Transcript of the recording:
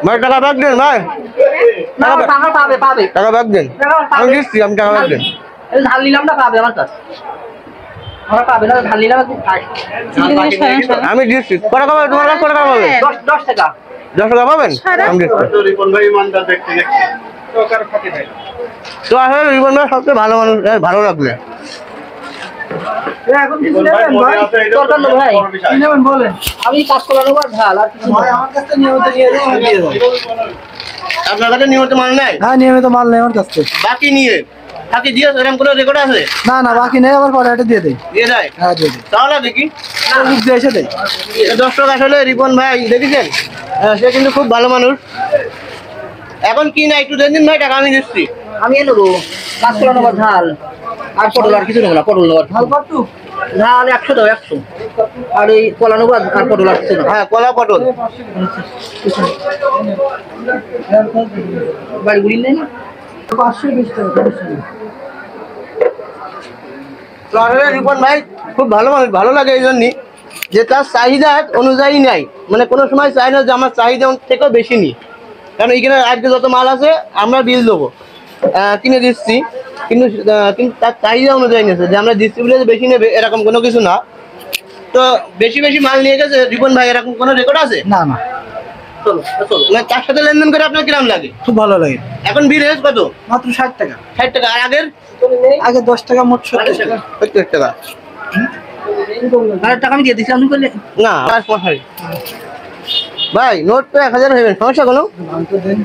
ভাই টাকা back then ভাই। টাকা পাবে পাবে। টাকা ব্যাক দেন। আমি দিচ্ছি, আমি টাকা ব্যাক দেন। ঝাল নিলাম না পাবে আমার কাছে। আমার পাবে না ঝাল নিলাম খাই। আমি দিচ্ছি। কত টাকা পাবে তোমার কাছে? কত টাকা পাবে? 10 টাকা। 10 টাকা পাবেন? আমি দিচ্ছি। রিপন ভাই ইমানদার দেখতে দেখছি টাকার ফাঁকি দেয়। তো আসলে রিপন ভাই সবচেয়ে ভালো মানুষ, ভালো লাগলে। এখন কি নেবেন ভাই? দরকার নেই ভাই। কি নেবেন বলেন। আমি কাজ করে নেব আর ঝাল আর কিছু ভাই আমার কাছে নিয়মিত নিয়ে যাও দিয়ে দাও। আপনার কাছে নিয়মিত মাল নাই? হ্যাঁ নিয়মিত মাল নেই আমার কাছে। বাকি নিয়ে বাকি দিয়ে এরকম কোনো রেকর্ড আছে? না না বাকি নেই, আবার পরে এটা দিয়ে দেই। দিয়ে দেয়? হ্যাঁ দিয়ে দেই। তাহলে দেখি দিয়ে এসে দেই। দর্শক আসলে রিপন ভাই দেখেছেন, সে কিন্তু খুব ভালো মানুষ। এখন কি না একটু দেন দিন ভাই, টাকা আমি দিচ্ছি। আমি এনে দেবো কাজ করে নেব ঝাল আর পটল আর কিছু নেব না। পটল নেব ঝাল কত? ঝাল 100 দাও 100। আর এই কলা নেব আর পটল আর কিছু না। হ্যাঁ কলা পটল। বাড়ি গুলি নেই না 520 টাকা। তো আসলে রিপন ভাই খুব ভালো মানুষ, ভালো লাগে এই জন্যই যে তার চাহিদা অনুযায়ী নেয়, মানে কোনো সময় চাই না যে আমার চাহিদা থেকেও বেশি নিই। কারণ এইখানে আজকে যত মাল আছে আমরা বিল দেবো, কিনে দিচ্ছি, কিন্তু কিন্তু তার চাহিদা অনুযায়ী নিয়েছে, যে আমরা দিচ্ছি বলে যে বেশি নেবে এরকম কোনো কিছু না। তো বেশি বেশি মাল নিয়ে গেছে রিপন ভাই, এরকম কোনো রেকর্ড আছে? না না চলো চলো, মানে তার সাথে লেনদেন করে আপনার কিরম লাগে? খুব ভালো লাগে। এখন বিল হয়েছে কত? মাত্র 60 টাকা। 60 টাকা। আর আগের? আগে 10 টাকা, মোট 70 টাকা। 70 টাকা। আর টাকা আমি দিয়ে দিছিলাম তুমি করলে না ভাই নোট তো 1000 হইবেন, সমস্যা কোনো? দাম তো দেন।